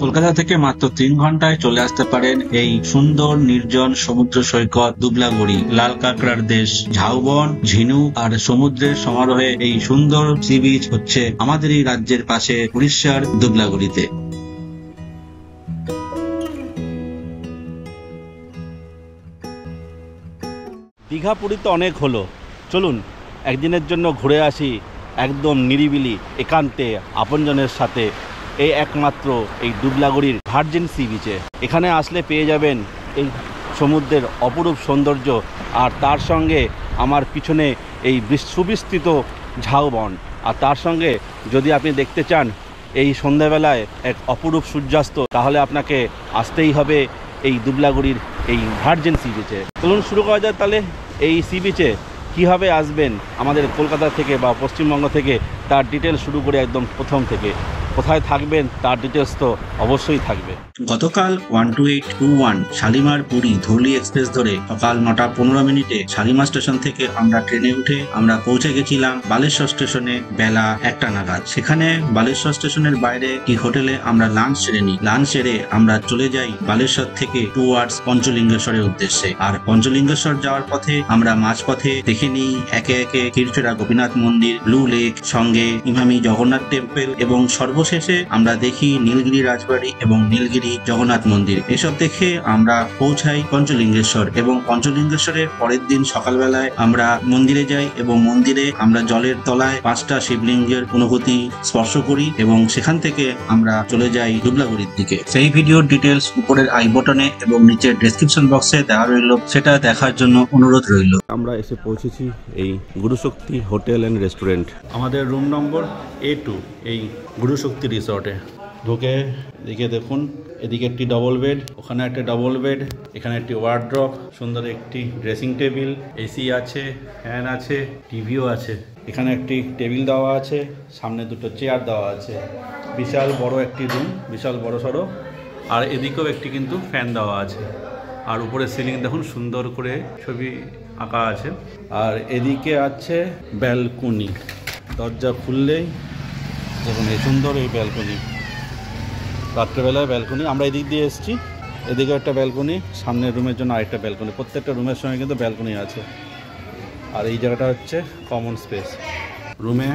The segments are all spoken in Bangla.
কলকাতা থেকে মাত্র 3 ঘন্টায় চলে আসতে পারেন এই সুন্দর নির্জন সমুদ্র সৈকত দুবলাগড়ি। লাল কাঁকড়ার দেশ, ঝাউবন, ঝিনুক আর সমুদ্রের সমারোহে এই সুন্দর সি বিচ হচ্ছে আমাদের এই রাজ্যের পাশে উড়িষ্যার দুবলাগড়িতে। দীঘা পুরী তো অনেক হলো, চলুন একদিনের জন্য ঘুরে আসি একদম নিরিবিলি একান্তে আপনজনের সাথে এই একমাত্র এই দুবলাগড়ির ভার্জিন সি বিচে। এখানে আসলে পেয়ে যাবেন এই সমুদ্রের অপরূপ সৌন্দর্য, আর তার সঙ্গে আমার পিছনে এই সুবিস্তৃত ঝাউবন, আর তার সঙ্গে যদি আপনি দেখতে চান এই সন্ধ্যাবেলায় এক অপরূপ সূর্যাস্ত, তাহলে আপনাকে আসতেই হবে এই দুবলাগড়ির এই ভার্জিন সি বিচে। চলুন শুরু করা যায় তাহলে এই সি বিচে কীভাবে আসবেন আমাদের কলকাতা থেকে বা পশ্চিমবঙ্গ থেকে, তার ডিটেলস শুরু করে একদম প্রথম থেকে। কোথায় থাকবেন তার ডিটেলস তো অবশ্যই থাকবে। গতকাল 12821 শালিমার পুরী ধৌলি এক্সপ্রেস ধরে সকাল 9টা 15 মিনিটে শালিমার স্টেশন থেকে আমরা ট্রেনে উঠে আমরা পৌঁছে গেছিলাম বালেশ্বর স্টেশনে বেলা 1টা নাগাদ। সেখানে বালেশ্বর স্টেশনের বাইরে কি হোটেলে আমরা লাঞ্চ সেরে নিই। লাঞ্চ সেরে আমরা চলে যাই বালেশ্বর থেকে টুয়ার্ডস পঞ্চলিঙ্গেশ্বরের উদ্দেশ্যে। আর পঞ্চলিঙ্গেশ্বর যাওয়ার পথে আমরা মাঝপথে দেখে নিই একে একে ক্ষীরচোরা গোপীনাথ মন্দির, ব্লু লেক, সঙ্গে ইমামি জগন্নাথ টেম্পল এবং সর্বশেষে আমরা দেখি নীলগিরি রাজবাড়ি এবং নীলগিরি জগন্নাথ মন্দির। এসব দেখে আমরা পৌঁছাই পঞ্চলিঙ্গেশ্বর এবং পঞ্চলিঙ্গেশ্বরের পরের দিন সকালবেলায় আমরা মন্দিরে যাই এবং মন্দিরে আমরা জলের তলায় 5টা শিবলিঙ্গের অনুভূতি স্পর্শ করি এবং সেখান থেকে আমরা চলে যাই দুবলাগড়ির দিকে। সেই ভিডিওর ডিটেলস উপরের আই বটনে এবং নিচের ডেসক্রিপশন বক্সে দেওয়া রইল, সেটা দেখার জন্য অনুরোধ রইল। আমরা এসে পৌঁছেছি এই গুরুশক্তি হোটেল অ্যান্ড রেস্টুরেন্ট। আমাদের রুম নম্বর A2 এই গুরুশক্তি রিসর্টে। ঢুকে এদিকে দেখুন, এদিকে একটি ডবল বেড, ওখানে একটা ডবল বেড, এখানে একটি ওয়ার্ড্রপ, সুন্দর একটি ড্রেসিং টেবিল, এসি আছে, ফ্যান আছে, টিভিও আছে। এখানে একটি টেবিল দেওয়া আছে, সামনে দুটো চেয়ার দেওয়া আছে। বিশাল বড় একটি রুম, বিশাল বড় সড়ো। আর এদিকেও একটি কিন্তু ফ্যান দেওয়া আছে। আর উপরে সিলিং দেখুন সুন্দর করে ছবি আঁকা আছে। আর এদিকে আছে ব্যালকনি, দরজা খুললেই দেখুন এই সুন্দর এই ব্যালকনি। রাত্রেবেলায় ব্যালকনি, আমরা এদিক দিয়ে এসেছি, এদিকে একটা ব্যালকনি, সামনের রুমের জন্য আরেকটা ব্যালকনি। প্রত্যেকটা রুমের সঙ্গে কিন্তু ব্যালকনি আছে। আর এই জায়গাটা হচ্ছে কমন স্পেস। রুমে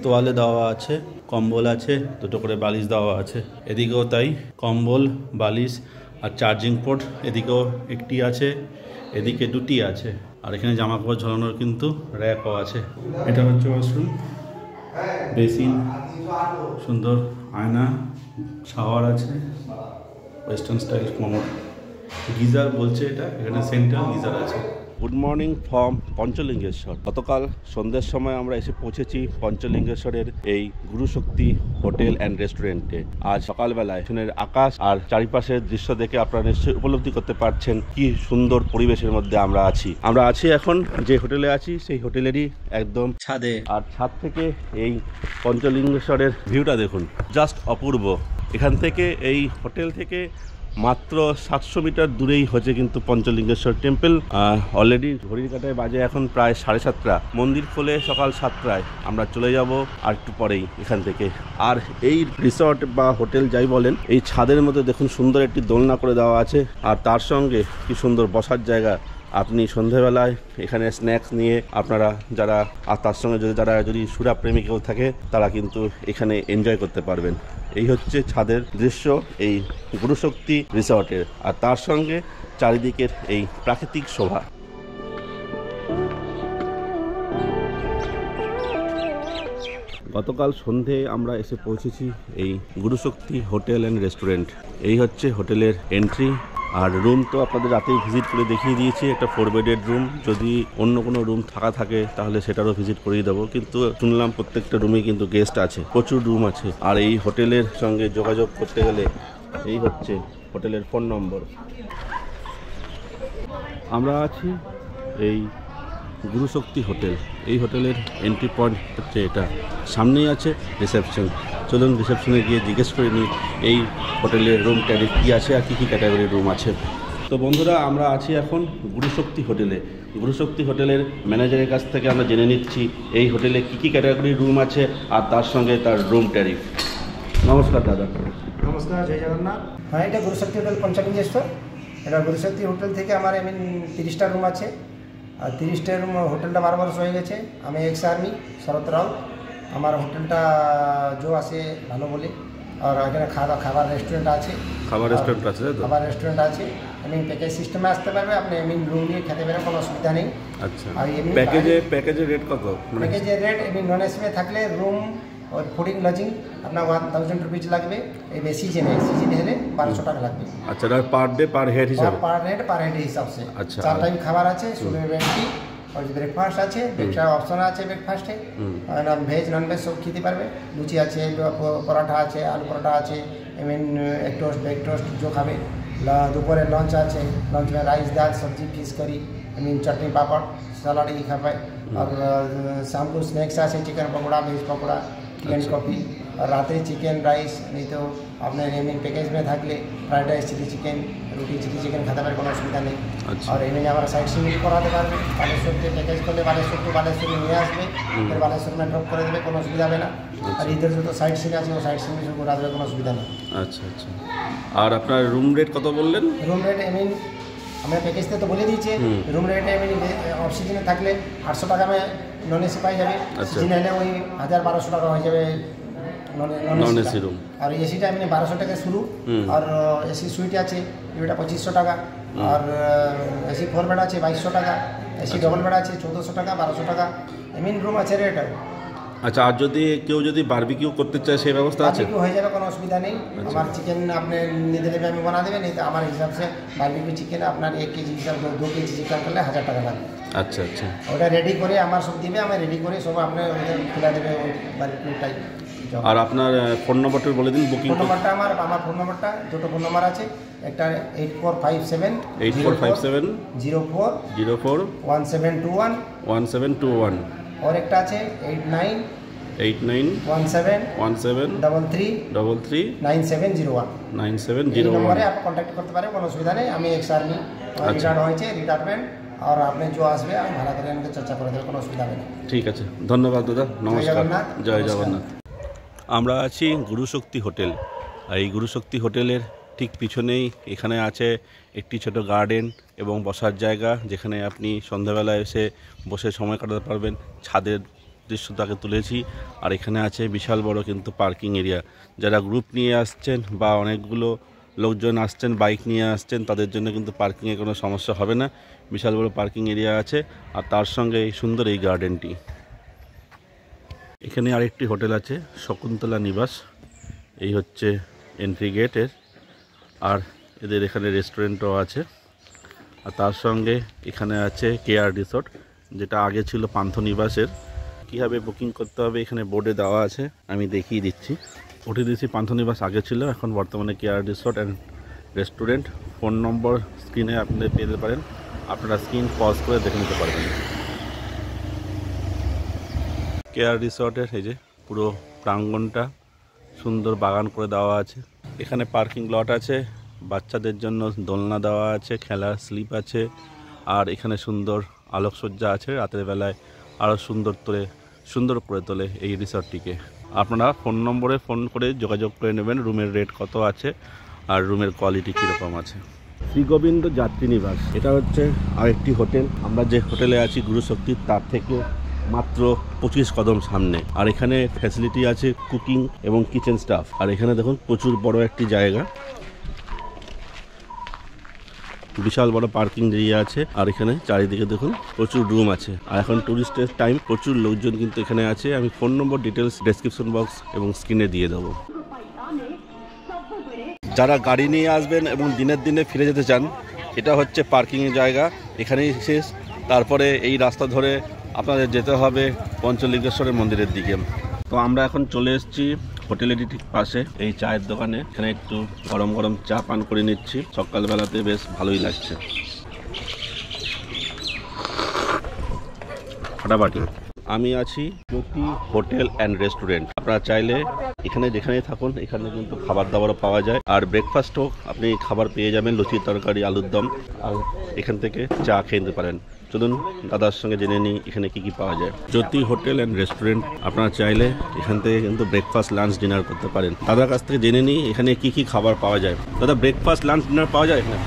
তোয়ালে দেওয়া আছে, কম্বল আছে, দুটো করে বালিশ দেওয়া আছে। এদিকেও তাই, কম্বল, বালিশ আর চার্জিং পোর্ট এদিকেও একটি আছে, এদিকে দুটি আছে। আর এখানে জামা কাপড় ঝোলানোর কিন্তু র্যাকও আছে। এটা হচ্ছে ওয়াশরুম, বেসিন, সুন্দর আয়না, শাওয়ার আছে, ওয়েস্টার্ন স্টাইল কমোড, গিজার বলছে এটা, এখানে সেন্ট্রাল গিজার আছে। Good morning from Panchalingeshwar. গতকাল সন্ধ্যের সময় আমরা এসে পৌঁছেছি পঞ্চলিঙ্গেশ্বরের এই গুরুশক্তি হোটেল অ্যান্ড রেস্টুরেন্টে। আজ সকালবেলায় শুনের আকাশ আর চারিপাশের দৃশ্য দেখে আপনারা নিশ্চয়ই উপলব্ধি করতে পারছেন কি সুন্দর পরিবেশের মধ্যে আমরা আছি। আমরা আছি এখন যে হোটেলে আছি সেই হোটেলেরই একদম ছাদে। আর ছাদ থেকে এই পঞ্চলিঙ্গেশ্বরের ভিউটা দেখুন, জাস্ট অপূর্ব। এখান থেকে এই হোটেল থেকে মাত্র 700 মিটার দূরেই হচ্ছে কিন্তু পঞ্চলিঙ্গেশ্বর টেম্পল। অলরেডি ঘড়ির কাঁটায় বাজে এখন প্রায় 7:30। মন্দির খোলে সকাল 7টায়। আমরা চলে যাব আর একটু পরেই এখান থেকে। আর এই রিসর্ট বা হোটেল যাই বলেন, এই ছাদের মধ্যে দেখুন সুন্দর একটি দোলনা করে দেওয়া আছে। আর তার সঙ্গে কি সুন্দর বসার জায়গা। আপনি সন্ধেবেলায় এখানে স্ন্যাক্স নিয়ে আপনারা যারা, আর তার সঙ্গে যদি সুরা প্রেমী কেউ থাকে তারা কিন্তু এখানে এনজয় করতে পারবেন। এই হচ্ছে ছাদের দৃশ্য এই গুরুশক্তি রিসর্টের, আর তার সঙ্গে চারিদিকের এই প্রাকৃতিক শোভা। গতকাল সন্ধে আমরা এসে পৌঁছেছি এই গুরুশক্তি হোটেল অ্যান্ড রেস্টুরেন্ট। এই হচ্ছে হোটেলের এন্ট্রি। আর রুম তো আপনাদের রাতেই ভিজিট করে দেখিয়ে দিয়েছি, একটা 4 বেডের রুম। যদি অন্য কোনো রুম ফাঁকা থাকে তাহলে সেটারও ভিজিট করিয়ে দেবো, কিন্তু শুনলাম প্রত্যেকটা রুমে কিন্তু গেস্ট আছে, প্রচুর রুম আছে। আর এই হোটেলের সঙ্গে যোগাযোগ করতে গেলে এই হচ্ছে হোটেলের ফোন নম্বর। আমরা আছি এই গুরুশক্তি হোটেল। এই হোটেলের এন্ট্রি পয়েন্ট হচ্ছে এটা, সামনেই আছে রিসেপশন। চলুন রিসেপশনে গিয়ে জিজ্ঞেস করে নিই এই হোটেলের রুম ট্যারিফ কী আছে আর কী কী ক্যাটাগরির রুম আছে। তো বন্ধুরা, আমরা আছি এখন গুরুশক্তি হোটেলে। গুরুশক্তি হোটেলের ম্যানেজারের কাছ থেকে আমরা জেনে নিচ্ছি এই হোটেলে কী কী ক্যাটাগরির রুম আছে আর তার সঙ্গে তার রুম ট্যারিফ। নমস্কার দাদা। নমস্কার, জয় জগন্নাথ। হ্যাঁ, এটা গুরুশক্তি হোটেল পঞ্চলিঙ্গ স্টোর। এটা গুরুশক্তি হোটেল থেকে আমার 30টা রুম আছে, আর 30টা রুম হোটেলটা 12 বছর হয়ে গেছে। আমি এক্স আর্মি শরৎ রাও। আমার হোটেলটা জো আসে ভালো বলে, আর এখানে খাবার রেস্টুরেন্ট আছে। খাবার রেস্টুরেন্ট আছে তো? খাবার রেস্টুরেন্ট আছে। প্যাকেজ সিস্টেমে আসতে পারবে, আপনি রুম নিয়ে খেতে পারবেন, কোনো অসুবিধা নেই। আচ্ছা, আর প্যাকেজের রেট কত? প্যাকেজের রেট নন এসিতে থাকলে রুম और ফুডিং লজিং আপনার 1000 রুপিস লাগবে। এই সিজনে হলে 1200 টাকা লাগবে। আচ্ছা, পার ডে পার হেড হিসাবে? পার হেড হিসাব से। আচ্ছা, 4 টাইম খাবার আছে, সুবহ ব্রেকফাস্ট আর ব্রেকফাস্ট আছে, একটা অপশন আছে ব্রেকফাস্টে। আর ভেজ নন ভেজ সব খেতে পারবে। লুচি আছে, পরোটা আছে, আলু পরোটা আছে, এক টোস্ট ব্রেক টোস্ট जो খাবে। দুপুরে লঞ্চ আছে, লঞ্চ में রাইস दाल सब्जी फिश करी चटनी पापड़ सलाद ये खाবে। और शाम को स्नैक्स আছে, chicken pakora, veg pakora, tea and coffee. और रात चिकेन राइस, नहीं तो आपने पैकेज में থাকলে ফ্রাইড রাইস, চিলি চিকেন, রুটি চিলি চিকেন খেতে পারে, কোনো অসুবিধা নেই। আর আমরা সাইড সিন করাতে পারবে। বালেশ্বরতে প্যাকেজ করলে বালেশ্বর নিয়ে আসবে, বালেশ্বর में ড্রপ করে দেবে, কোনো অসুবিধা হবে না। আর ইধার যত সাইড সিন আছে ও সাইড সিন ঘোরা দেবে, কোনো অসুবিধা নেই। আচ্ছা আচ্ছা। আর আপনার রুম রেট কত বললেন? রুম রেট আমরা প্যাকেজতে তো বলে দিয়েছি। রুম রেট অফ সিজনে থাকলে 800 টাকা নন এসি পাই যাবে। সিজনে হলে ওই 1000-1200 টাকা হয়ে যাবে নন এসি রুম। আর এসিটা 1200 টাকা শুরু। আর এসি সুইট আছে, এটা 2500 টাকা। আর এসি 4 বেড আছে 2200 টাকা। এসি ডবল বেড আছে 1400 টাকা, 1200 টাকা। রুম আছে রেট। আচ্ছা, আর কেউ যদি বারবিকিউ করতে চায় সেই ব্যবস্থা আছে? বারবিকিউ হয়ে যাবে, কোনো অসুবিধা নেই। আমার চিকেন আপনি নিতে দেবে, আমি বানা দেবে। नहीं तो আমার হিসাব से বারবিকিউ চিকেন আপনার 1 কেজি হিসাব 2 কেজি চিকেন করলে 1000 টাকা লাগবে। আচ্ছা আচ্ছা। ওটা রেডি করে আমার সব দিবে, আমি রেডি করে সব আপনি খোলা দেবে ওই বারবিকিউ টাইপ। আর আপনার ফোন নম্বরটা বলে দিন। বুকিং ফোন নম্বরটা আমার ফোন নম্বরটা দুটো ফোন নম্বর আছে। একটা 8457 04 1721 1721 और একটা আছে 89 17 33 9701 এই নম্বরে আপনি কন্ট্যাক্ট করতে পারেন, কোনো অসুবিধা নেই। আমি এক্স আর্মি রিটায়ার্ড হয়েছে, রিটায়ারমেন্ট। আর আপনি যে আসবে আমি ভাড়া করে আমাকে চর্চা করে দেবো, কোনো অসুবিধা নেই। ঠিক আছে, ধন্যবাদ দাদা, নমস্কার, জয় জগন্নাথ। আমরা আছি গুরুশক্তি হোটেল। আর এই গুরুশক্তি হোটেলের ঠিক পিছনেই এখানে আছে একটি ছোট গার্ডেন এবং বসার জায়গা, যেখানে আপনি সন্ধ্যাবেলায় এসে বসে সময় কাটাতে পারবেন। ছাদের দৃশ্যটাকে তুলেছি। আর এখানে আছে বিশাল বড় কিন্তু পার্কিং এরিয়া। যারা গ্রুপ নিয়ে আসছেন বা অনেকগুলো লোকজন আসছেন, বাইক নিয়ে আসছেন, তাদের জন্য কিন্তু পার্কিংয়ে কোনো সমস্যা হবে না। বিশাল বড় পার্কিং এরিয়া আছে, আর তার সঙ্গে এই সুন্দর এই গার্ডেনটি। এখানে আরেকটি হোটেল আছে, শকুন্তলা নিবাস। এই হচ্ছে এন্ট্রি গেটের। আর এদের এখানে রেস্টুরেন্টও আছে। আর তার সঙ্গে এখানে আছে কেআর রিসোর্ট, যেটা আগে ছিল পান্থনিবাসের। কীভাবে বুকিং করতে হবে এখানে বোর্ডে দেওয়া আছে, আমি দেখিয়ে দিচ্ছি। ওটিডিসি পান্থনিবাস আগে ছিল, এখন বর্তমানে KR resort and restaurant. Phone নম্বর স্ক্রিনে আপনি পেতে পারেন, আপনারা স্ক্রিন পজ করে দেখে নিতে পারবেন। কেআর রিসোর্টের এই যে পুরো প্রাঙ্গণটা সুন্দর বাগান করে দেওয়া আছে। এখানে পার্কিং লট আছে, বাচ্চাদের জন্য দোলনা দেওয়া আছে, খেলার স্লিপ আছে। আর এখানে সুন্দর আলোকসজ্জা আছে, রাতের বেলায় আরও সুন্দর করে তোলে এই রিসর্টটিকে। আপনারা ফোন নম্বরে ফোন করে যোগাযোগ করে নেবেন রুমের রেট কত আছে আর রুমের কোয়ালিটি কীরকম আছে। শ্রী গোবিন্দ যাত্রী নিবাস, এটা হচ্ছে আরেকটি হোটেল। আমরা যে হোটেলে আছি গুরুশক্তির, তার থেকে মাত্র 25 কদম সামনে। আর এখানে ফ্যাসিলিটি আছে কুকিং এবং কিচেন স্টাফ। আর এখানে দেখুন প্রচুর বড় একটি জায়গা, বিশাল বড় পার্কিং এরিয়া আছে। আর এখানে চারিদিকে দেখুন প্রচুর রুম আছে। আর এখন টুরিস্টের টাইম, প্রচুর লোকজন কিন্তু এখানে আছে। আমি ফোন নম্বর ডিটেলস ডেসক্রিপশন বক্স এবং স্ক্রিনে দিয়ে দেবো। যারা গাড়ি নিয়ে আসবেন এবং দিনের দিনে ফিরে যেতে চান, এটা হচ্ছে পার্কিংয়ের জায়গা, এখানেই শেষ। তারপরে এই রাস্তা ধরে আপনাদের যেতে হবে পঞ্চলিঙ্গেশ্বরের মন্দিরের দিকে। তো আমরা এখন চলে এসেছি হোটেলেরই ঠিক পাশে এই চায়ের দোকানে। এখানে একটু গরম গরম চা পান করে নিচ্ছি, সকালবেলাতে বেশ ভালোই লাগছে। ফাটাফাটি। আমি আছি জ্যোতি হোটেল অ্যান্ড রেস্টুরেন্ট। আপনারা চাইলে এখানে যেখানেই থাকুন, এখানে কিন্তু খাবার দাবারও পাওয়া যায়। আর ব্রেকফাস্টও আপনি খাবার পেয়ে যাবেন, লুচি তরকারি আলুর দম। আর এখান থেকে চা খেয়ে নিতে পারেন। চলুন দাদার সঙ্গে জেনে নিই এখানে কি কি পাওয়া যায়। জ্যোতি হোটেল অ্যান্ড রেস্টুরেন্ট, আপনারা চাইলে এখান থেকে কিন্তু ব্রেকফাস্ট লাঞ্চ ডিনার করতে পারেন। দাদার কাছ থেকে জেনে নিই এখানে কি কি খাবার পাওয়া যায়। দাদা, ব্রেকফাস্ট লাঞ্চ ডিনার পাওয়া যায় এখানে?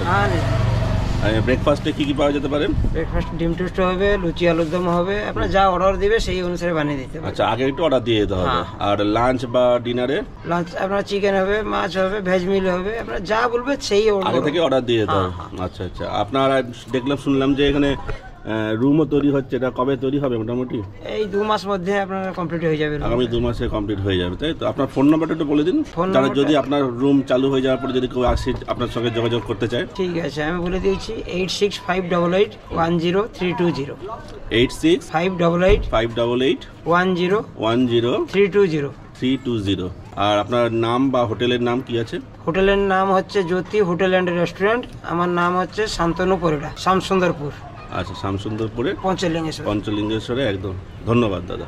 ব্রেকফাস্টে কি কি পাওয়া যেতে পারে? ব্রেকফাস্ট ডিম টোস্ট হবে, লুচি আলুর দম হবে, আপনারা যা অর্ডার দিবে সেই অনুসারে বানিয়ে দিতে হবে। আচ্ছা, আগে একটু অর্ডার দিয়ে দিতে হবে। আর লাঞ্চ বা ডিনারে? লাঞ্চ আপনার চিকেন হবে, মাছ হবে, ভেজ মিল হবে, আপনারা যা বলবে সেই আগে থেকে অর্ডার দিয়ে দিতে হবে। আচ্ছা আচ্ছা, আপনারা দেখলাম শুনলাম যে এখানে রুমও তৈরি হচ্ছে, এটা কবে তৈরি হবে মোটামুটি? এই 2 মাস মধ্যে আপনার কমপ্লিট হয়ে যাবে। আগামী 2 মাসে কমপ্লিট হয়ে যাবে, তাই তো? আপনার ফোন নাম্বারটা একটু বলে দিন, তাহলে যদি আপনার রুম চালু হয়ে যাওয়ার পরে যদি কেউ আসে আপনার সঙ্গে যোগাযোগ করতে চায়। ঠিক আছে, আমি বলে দিয়েছি 8658810320 8658810320। আর আপনার নাম বা হোটেলের নাম কি আছে? হোটেলের নাম হচ্ছে জ্যোতি হোটেল অ্যান্ড রেস্টুরেন্ট। আমার নাম হচ্ছে শান্তনু পরিড়া, শ্যামসুন্দরপুর। আচ্ছা, শ্যামসুন্দরপুরে পঞ্চলিঙ্গেশ্বর। পঞ্চলিঙ্গেশ্বরে, একদম। ধন্যবাদ দাদা।